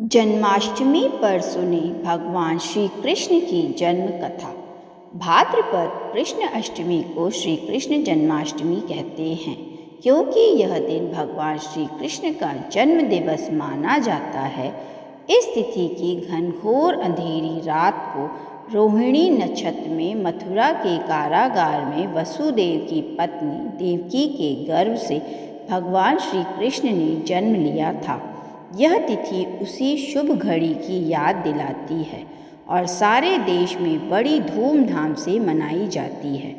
जन्माष्टमी पर सुने भगवान श्री कृष्ण की जन्म कथा। भाद्रपद कृष्ण अष्टमी को श्री कृष्ण जन्माष्टमी कहते हैं, क्योंकि यह दिन भगवान श्री कृष्ण का जन्म दिवस माना जाता है। इस तिथि की घनघोर अंधेरी रात को रोहिणी नक्षत्र में मथुरा के कारागार में वसुदेव की पत्नी देवकी के गर्भ से भगवान श्री कृष्ण ने जन्म लिया था। यह तिथि उसी शुभ घड़ी की याद दिलाती है और सारे देश में बड़ी धूमधाम से मनाई जाती है।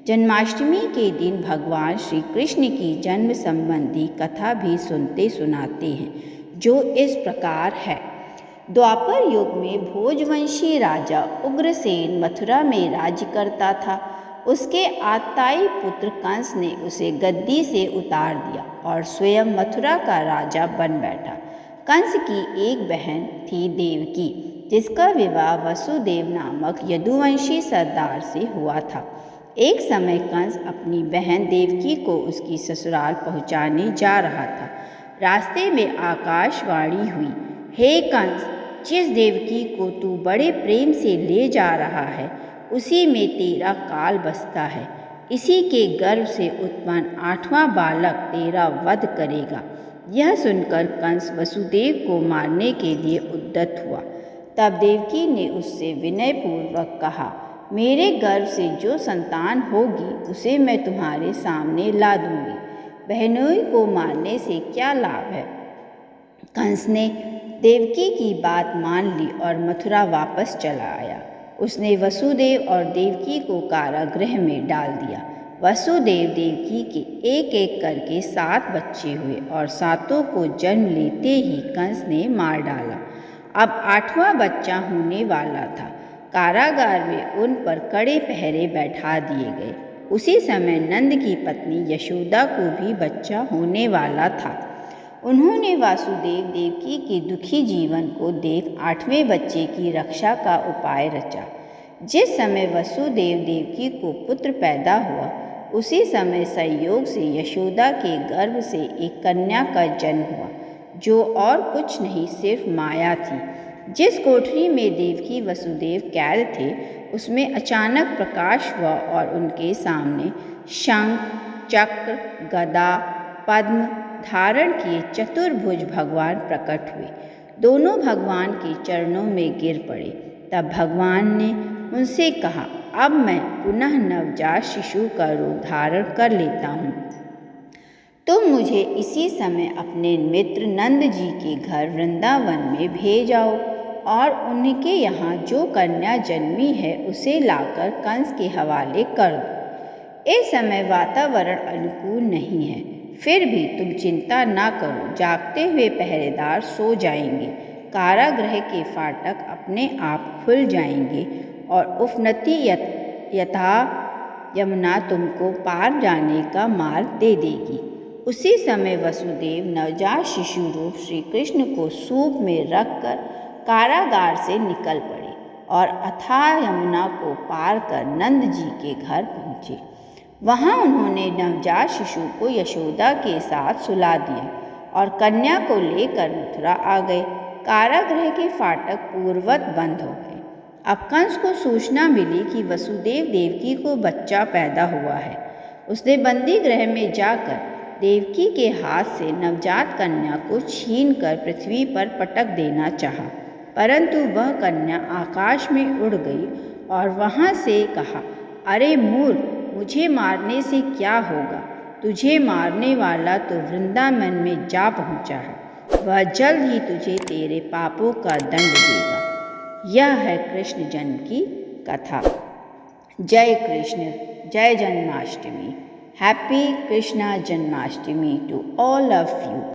जन्माष्टमी के दिन भगवान श्री कृष्ण की जन्म संबंधी कथा भी सुनते सुनाते हैं, जो इस प्रकार है। द्वापर युग में भोजवंशी राजा उग्रसेन मथुरा में राज्य करता था। उसके आताई पुत्र कंस ने उसे गद्दी से उतार दिया और स्वयं मथुरा का राजा बन बैठा। कंस की एक बहन थी देवकी, जिसका विवाह वसुदेव नामक यदुवंशी सरदार से हुआ था। एक समय कंस अपनी बहन देवकी को उसकी ससुराल पहुंचाने जा रहा था। रास्ते में आकाशवाणी हुई, हे कंस, जिस देवकी को तू बड़े प्रेम से ले जा रहा है, उसी में तेरा काल बसता है। इसी के गर्भ से उत्पन्न 8वां बालक तेरा वध करेगा। यह सुनकर कंस वसुदेव को मारने के लिए उद्यत हुआ। तब देवकी ने उससे विनयपूर्वक कहा, मेरे गर्भ से जो संतान होगी उसे मैं तुम्हारे सामने ला दूंगी। बहनोई को मारने से क्या लाभ है। कंस ने देवकी की बात मान ली और मथुरा वापस चला आया। उसने वसुदेव और देवकी को कारागृह में डाल दिया। वसुदेव देवकी के एक एक करके 7 बच्चे हुए और सातों को जन्म लेते ही कंस ने मार डाला। अब 8वां बच्चा होने वाला था। कारागार में उन पर कड़े पहरे बैठा दिए गए। उसी समय नंद की पत्नी यशोदा को भी बच्चा होने वाला था। उन्होंने वासुदेव देवकी के दुखी जीवन को देख 8वें बच्चे की रक्षा का उपाय रचा। जिस समय वसुदेव देवकी को पुत्र पैदा हुआ, उसी समय संयोग से यशोदा के गर्भ से एक कन्या का जन्म हुआ, जो और कुछ नहीं सिर्फ माया थी। जिस कोठरी में देवकी वसुदेव कैद थे, उसमें अचानक प्रकाश हुआ और उनके सामने शंख, चक्र, गदा, पद्म धारण किए चतुर्भुज भगवान प्रकट हुए। दोनों भगवान के चरणों में गिर पड़े। तब भगवान ने उनसे कहा, अब मैं पुनः नवजात शिशु का रूप धारण कर लेता हूँ। तुम मुझे इसी समय अपने मित्र नंद जी के घर वृंदावन में भेज आओ और उनके यहाँ जो कन्या जन्मी है उसे लाकर कंस के हवाले कर दो। इस समय वातावरण अनुकूल नहीं है, फिर भी तुम चिंता ना करो, जागते हुए पहरेदार सो जाएंगे। कारागृह के फाटक अपने आप खुल जाएंगे और उफनती यथा यमुना तुमको पार जाने का मार्ग दे देगी। उसी समय वसुदेव नवजात शिशु रूप श्री कृष्ण को सूप में रखकर कारागार से निकल पड़े और अथाह यमुना को पार कर नंद जी के घर पहुँचे। वहाँ उन्होंने नवजात शिशु को यशोदा के साथ सुला दिया और कन्या को लेकर मथुरा आ गए। कारागृह के फाटक पूर्ववत बंद हो गए। अब कंस को सूचना मिली कि वसुदेव देवकी को बच्चा पैदा हुआ है। उसने बंदी गृह में जाकर देवकी के हाथ से नवजात कन्या को छीनकर पृथ्वी पर पटक देना चाहा, परंतु वह कन्या आकाश में उड़ गई और वहाँ से कहा, अरे मूर्ख, मुझे मारने से क्या होगा। तुझे मारने वाला तो वृंदावन में जा पहुँचा है। वह जल्द ही तुझे तेरे पापों का दंड देगा। यह है कृष्ण जन्म की कथा। जय कृष्ण, जय Janmashtami. Happy Krishna Janmashtami to all of you.